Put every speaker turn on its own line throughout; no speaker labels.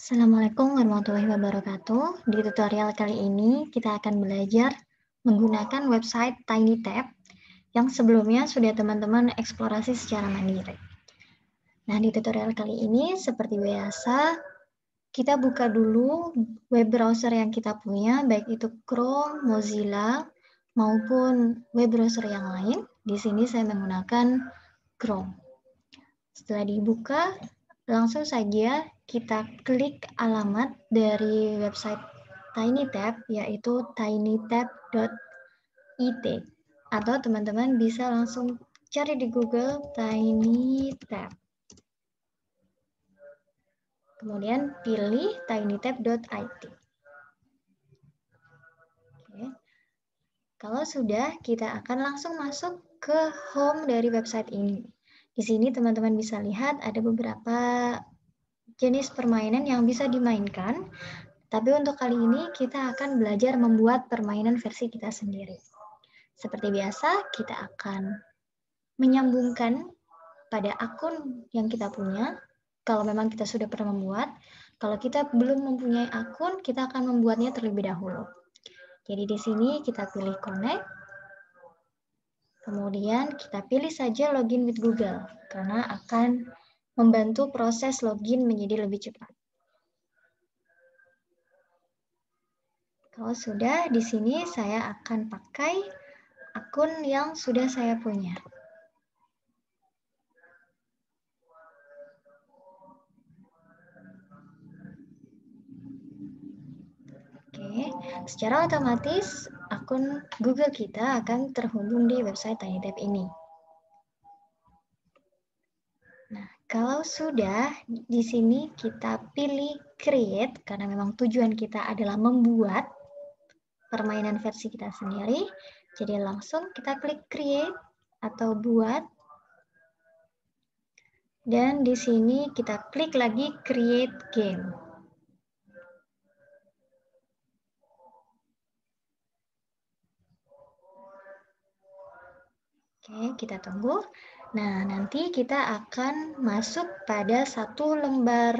Assalamualaikum warahmatullahi wabarakatuh. Di tutorial kali ini kita akan belajar menggunakan website TinyTab yang sebelumnya sudah teman-teman eksplorasi secara mandiri. Nah, di tutorial kali ini seperti biasa, kita buka dulu web browser yang kita punya, baik itu Chrome, Mozilla, maupun web browser yang lain. Di sini saya menggunakan Chrome. Setelah dibuka, langsung saja kita klik alamat dari website TinyTab, yaitu tinytab.it. Atau teman-teman bisa langsung cari di Google TinyTab. Kemudian pilih tinytab.it. Oke. Kalau sudah, kita akan langsung masuk ke home dari website ini. Di sini teman-teman bisa lihat ada beberapa jenis permainan yang bisa dimainkan, tapi untuk kali ini kita akan belajar membuat permainan versi kita sendiri. Seperti biasa, kita akan menyambungkan pada akun yang kita punya, kalau memang kita sudah pernah membuat. Kalau kita belum mempunyai akun, kita akan membuatnya terlebih dahulu. Jadi di sini kita pilih Connect, kemudian kita pilih saja Login with Google, karena akan membantu proses login menjadi lebih cepat. Kalau sudah, di sini saya akan pakai akun yang sudah saya punya. Oke, secara otomatis akun Google kita akan terhubung di website TinyTab ini. Nah, kalau sudah, di sini kita pilih Create, karena memang tujuan kita adalah membuat permainan versi kita sendiri. Jadi langsung kita klik Create atau Buat. Dan di sini kita klik lagi Create Game. Oke, kita tunggu. Nah, nanti kita akan masuk pada satu lembar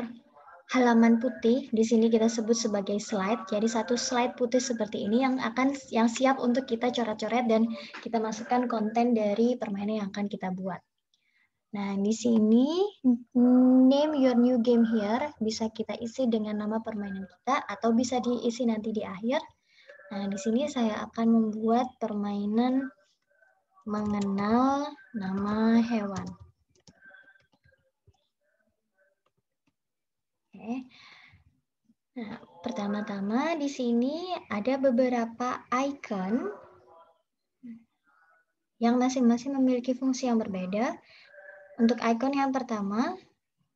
halaman putih. Di sini kita sebut sebagai slide. Jadi satu slide putih seperti ini yang siap untuk kita coret-coret dan kita masukkan konten dari permainan yang akan kita buat. Nah, di sini name your new game here bisa kita isi dengan nama permainan kita atau bisa diisi nanti di akhir. Nah, di sini saya akan membuat permainan mengenal nama hewan. Oke. Nah, pertama-tama di sini ada beberapa icon yang masing-masing memiliki fungsi yang berbeda. Untuk icon yang pertama,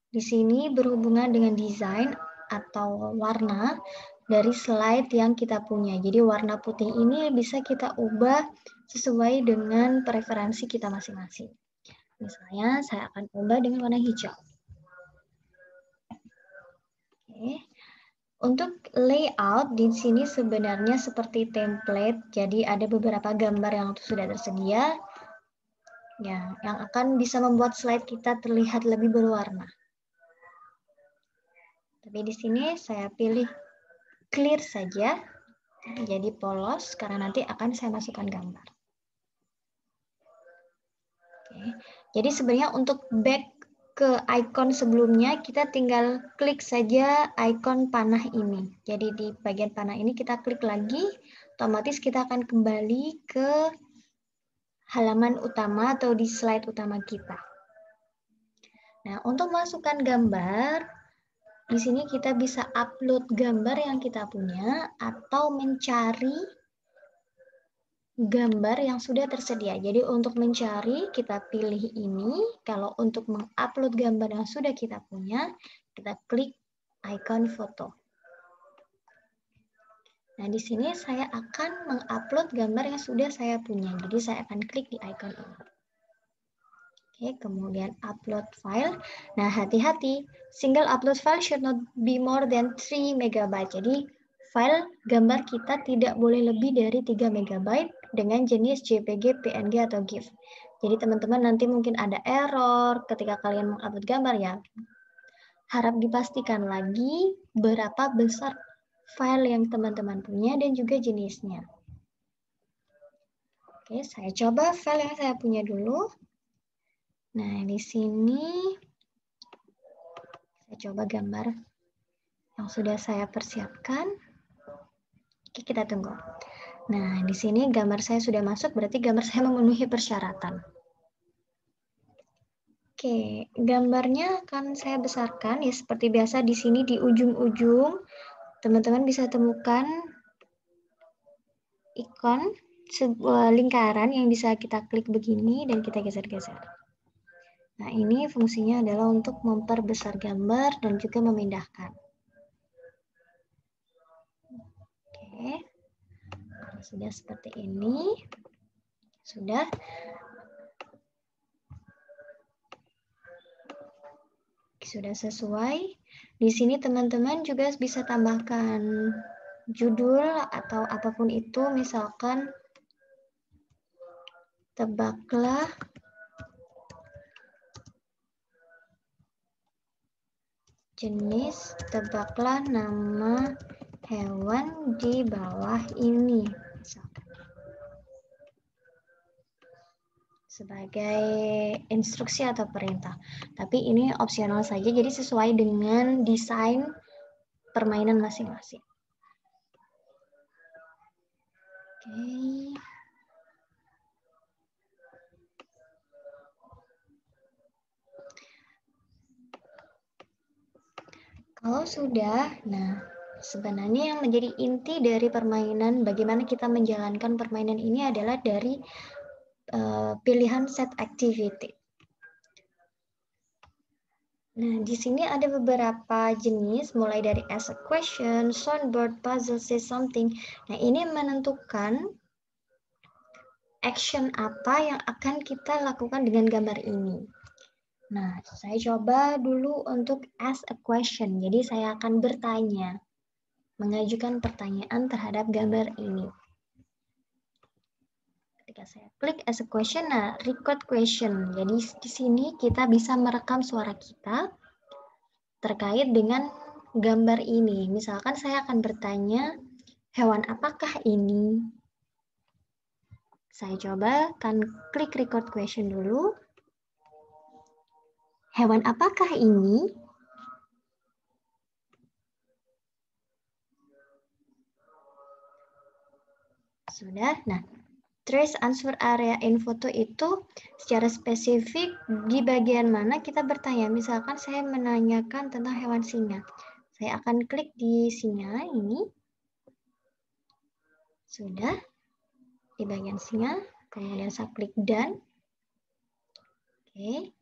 di sini berhubungan dengan desain atau warna dari slide yang kita punya. Jadi warna putih ini bisa kita ubah sesuai dengan preferensi kita masing-masing. Misalnya saya akan ubah dengan warna hijau. Oke. Untuk layout di sini sebenarnya seperti template, jadi ada beberapa gambar yang sudah tersedia ya, yang akan bisa membuat slide kita terlihat lebih berwarna. Tapi di sini saya pilih clear saja, jadi polos karena nanti akan saya masukkan gambar. Oke. Jadi sebenarnya untuk back ke icon sebelumnya, kita tinggal klik saja icon panah ini. Jadi di bagian panah ini kita klik lagi, otomatis kita akan kembali ke halaman utama atau di slide utama kita. Nah, untuk masukkan gambar, di sini kita bisa upload gambar yang kita punya atau mencari gambar yang sudah tersedia. Jadi untuk mencari, kita pilih ini. Kalau untuk mengupload gambar yang sudah kita punya, kita klik icon foto. Nah, di sini saya akan mengupload gambar yang sudah saya punya. Jadi saya akan klik di icon ini. Oke, kemudian upload file. Nah, hati-hati, single upload file should not be more than 3 MB. Jadi, file gambar kita tidak boleh lebih dari 3 MB dengan jenis JPG, PNG, atau GIF. Jadi, teman-teman nanti mungkin ada error ketika kalian mengupload gambar ya. harap dipastikan lagi berapa besar file yang teman-teman punya dan juga jenisnya. Oke, saya coba file yang saya punya dulu. Nah, di sini saya coba gambar yang sudah saya persiapkan. Oke, kita tunggu. Nah, di sini gambar saya sudah masuk, berarti gambar saya memenuhi persyaratan. Oke, gambarnya akan saya besarkan ya seperti biasa di sini di ujung-ujung teman-teman bisa temukan ikon sebuah lingkaran yang bisa kita klik begini dan kita geser-geser. Nah, ini fungsinya adalah untuk memperbesar gambar dan juga memindahkan. Oke, kalau sudah seperti ini, sudah. Sudah sesuai. Di sini teman-teman juga bisa tambahkan judul atau apapun itu, misalkan tebaklah jenis, tebaklah nama hewan di bawah ini, misalkan. Sebagai instruksi atau perintah. Tapi ini opsional saja, jadi sesuai dengan desain permainan masing-masing. Oke. Kalau sudah, nah sebenarnya yang menjadi inti dari permainan, bagaimana kita menjalankan permainan ini adalah dari pilihan set activity. Nah, di sini ada beberapa jenis, mulai dari ask a question, soundboard, puzzle, say something. Nah, ini menentukan action apa yang akan kita lakukan dengan gambar ini. Nah, saya coba dulu untuk ask a question. Jadi, saya akan bertanya, mengajukan pertanyaan terhadap gambar ini. Ketika saya klik as a question, nah record question. Jadi di sini kita bisa merekam suara kita terkait dengan gambar ini. Misalkan saya akan bertanya, hewan apakah ini? Saya coba akan klik record question dulu. Hewan apakah ini? Sudah. Nah, trace answer area in foto itu secara spesifik di bagian mana kita bertanya. Misalkan saya menanyakan tentang hewan singa. Saya akan klik di singa ini. Sudah. Di bagian singa. Kemudian saya klik done. Oke.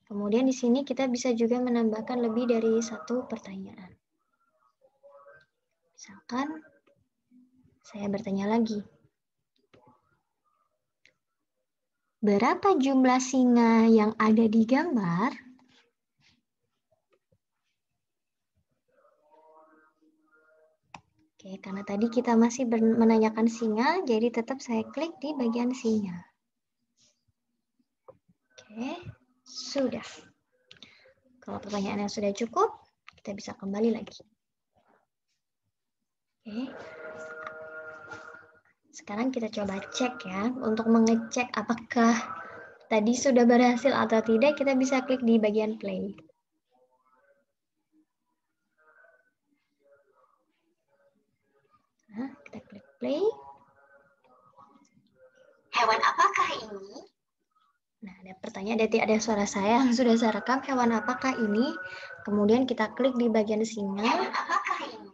Kemudian di sini kita bisa juga menambahkan lebih dari satu pertanyaan. Misalkan saya bertanya lagi. Berapa jumlah singa yang ada di gambar? Oke, karena tadi kita masih menanyakan singa, jadi tetap saya klik di bagian singa. Oke, sudah. Kalau pertanyaannya sudah cukup, kita bisa kembali lagi. Oke. Sekarang kita coba cek ya, untuk mengecek apakah tadi sudah berhasil atau tidak, kita bisa klik di bagian play. Nah, kita klik play. Hewan apakah ini? Nah, ada pertanyaan, ada suara saya yang sudah saya rekam, hewan apakah ini? Kemudian kita klik di bagian singa. Hewan apakah ini?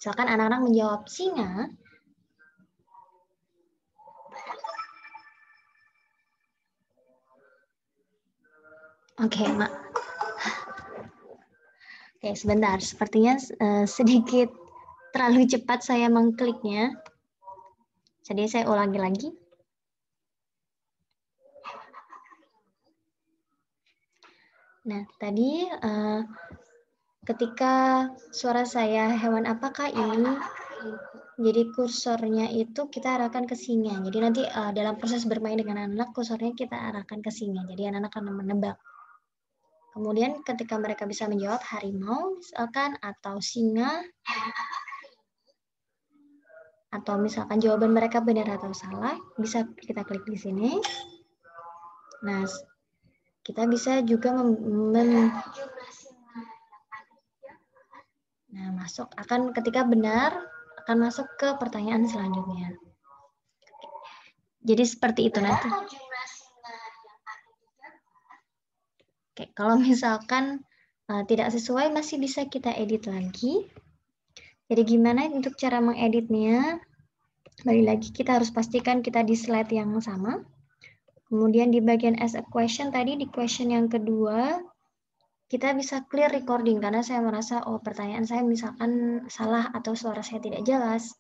Misalkan anak-anak menjawab singa. Oke, Mak. Oke, sebentar. Sepertinya sedikit terlalu cepat saya mengkliknya. Jadi saya ulangi lagi. Nah, tadi ketika suara saya, hewan apakah ini? Jadi kursornya itu kita arahkan ke singa. Jadi nanti dalam proses bermain dengan anak-anak, kursornya kita arahkan ke singa. Jadi anak-anak akan menebak. Kemudian ketika mereka bisa menjawab harimau misalkan atau singa, atau misalkan jawaban mereka benar atau salah, bisa kita klik di sini. Nah, kita bisa juga masuk akan ketika benar akan masuk ke pertanyaan selanjutnya. Jadi seperti itu nanti. Oke, kalau misalkan tidak sesuai masih bisa kita edit lagi. Jadi gimana untuk cara mengeditnya? Balik lagi kita harus pastikan kita di slide yang sama. Kemudian di bagian as a question tadi di question yang kedua kita bisa clear recording karena saya merasa pertanyaan saya misalkan salah atau suara saya tidak jelas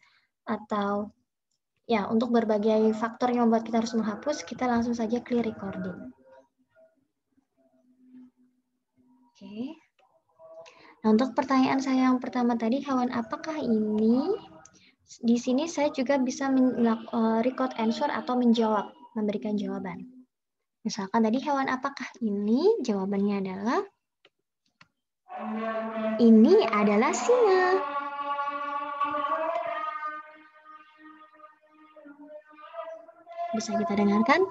atau ya untuk berbagai faktor yang membuat kita harus menghapus, kita langsung saja clear recording. Oke. Nah, untuk pertanyaan saya yang pertama tadi, hewan apakah ini? Di sini saya juga bisa record answer atau menjawab, memberikan jawaban. Misalkan tadi hewan apakah ini? Jawabannya adalah ini adalah singa. Bisa kita dengarkan?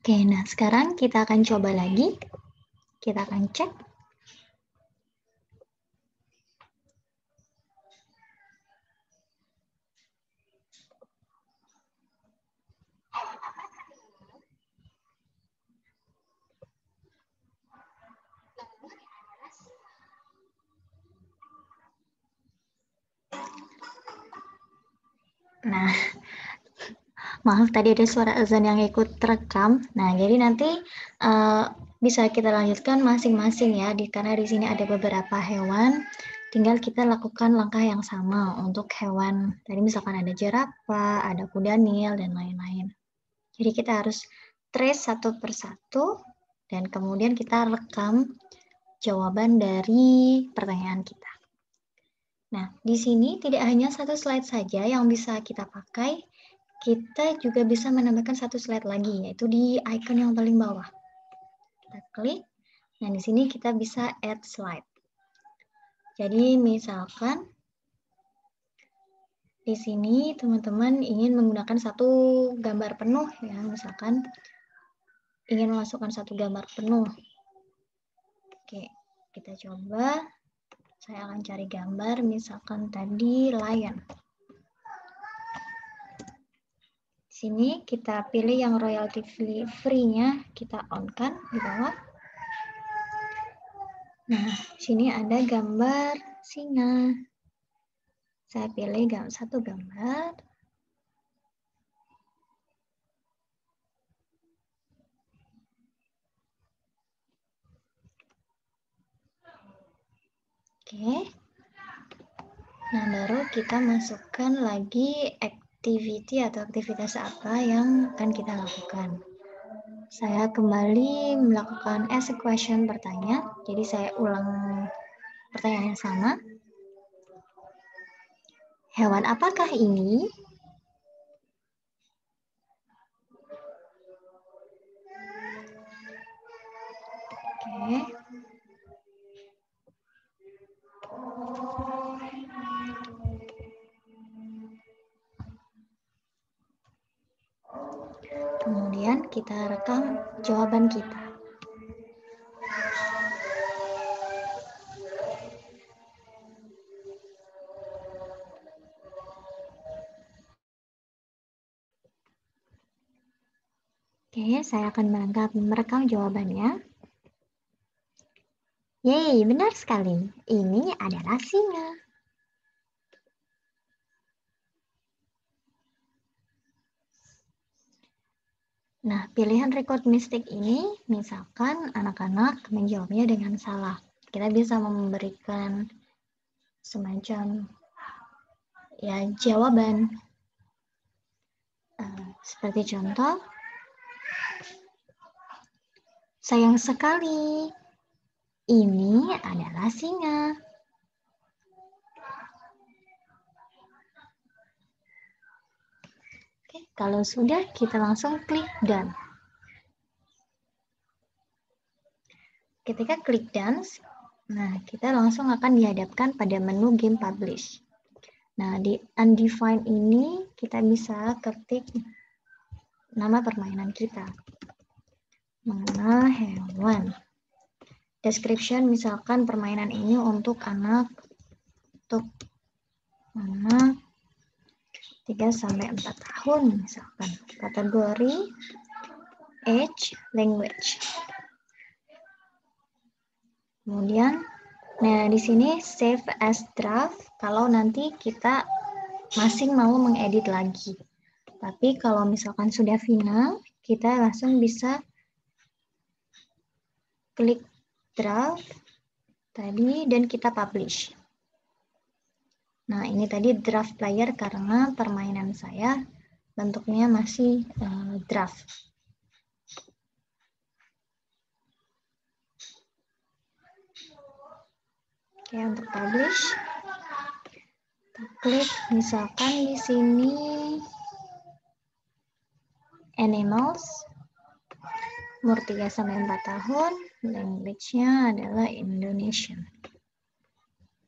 Oke, nah sekarang kita akan coba lagi. Kita akan cek. Nah, maaf tadi ada suara azan yang ikut terekam. Nah, jadi nanti bisa kita lanjutkan masing-masing ya, karena di sini ada beberapa hewan. Tinggal kita lakukan langkah yang sama untuk hewan. Tadi misalkan ada jerapah, ada kuda nil, dan lain-lain. Jadi kita harus trace satu persatu, dan kemudian kita rekam jawaban dari pertanyaan kita. Nah, di sini tidak hanya satu slide saja yang bisa kita pakai, kita juga bisa menambahkan satu slide lagi, yaitu di icon yang paling bawah. Kita klik, nah di sini kita bisa add slide. Jadi misalkan di sini teman-teman ingin menggunakan satu gambar penuh ya, misalkan ingin memasukkan satu gambar penuh. Oke, kita coba. Saya akan cari gambar, misalkan tadi lion. Sini kita pilih yang royalty free-nya, kita on-kan di bawah. Nah, sini ada gambar singa. Saya pilih satu gambar. Oke. Nah, baru kita masukkan lagi activity atau aktivitas apa yang akan kita lakukan. Saya kembali melakukan as a question bertanya. Jadi saya ulang pertanyaan yang sama. Hewan apakah ini? Oke. Kemudian kita rekam jawaban kita. Oke, saya akan merekam jawabannya. Yeay, benar sekali. Ini adalah singa. Nah, pilihan record mistake ini, misalkan anak-anak menjawabnya dengan salah. Kita bisa memberikan semacam ya jawaban. Seperti contoh, sayang sekali, ini adalah singa. Oke, kalau sudah, kita langsung klik done. Ketika klik done, nah kita langsung akan dihadapkan pada menu game publish. Nah, di undefined ini kita bisa ketik nama permainan kita. Mengenal hewan. Description misalkan permainan ini untuk anak 3-4 tahun misalkan. Kategori age, language. Kemudian, nah di sini save as draft kalau nanti kita masih mau mengedit lagi. Tapi kalau misalkan sudah final, kita langsung bisa klik draft tadi dan kita publish. Nah, ini tadi draft player karena permainan saya bentuknya masih draft. Oke, untuk publish, kita klik misalkan di sini animals, umur 3-4 tahun, language-nya adalah Indonesian.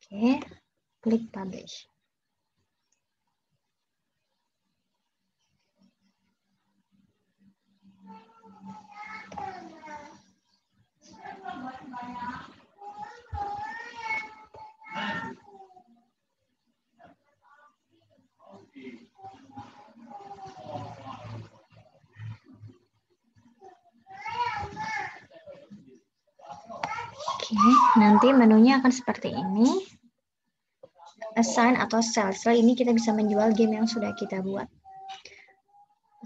Oke, klik publish. Oke, nanti menunya akan seperti ini. Assign atau sell. Setelah ini kita bisa menjual game yang sudah kita buat.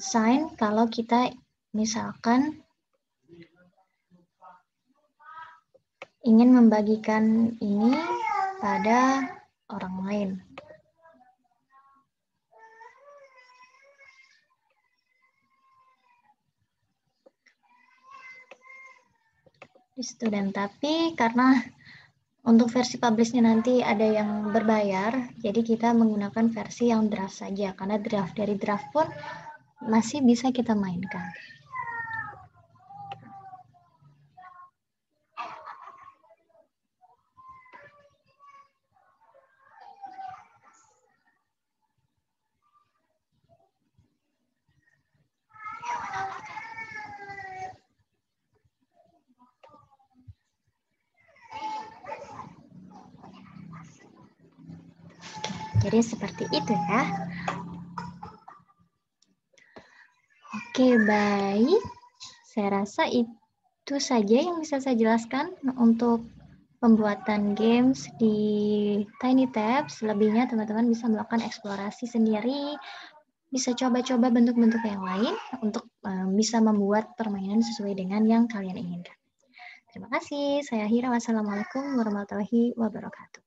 Assign kalau kita misalkan ingin membagikan ini pada orang lain. Di student, tapi karena untuk versi publishnya nanti ada yang berbayar, jadi kita menggunakan versi yang draft saja, karena dari draft pun masih bisa kita mainkan. Jadi seperti itu ya. Oke, baik. Saya rasa itu saja yang bisa saya jelaskan untuk pembuatan games di TinyTab. Selebihnya teman-teman bisa melakukan eksplorasi sendiri, bisa coba-coba bentuk-bentuk yang lain untuk bisa membuat permainan sesuai dengan yang kalian inginkan. Terima kasih. Saya Hira. Wassalamualaikum warahmatullahi wabarakatuh.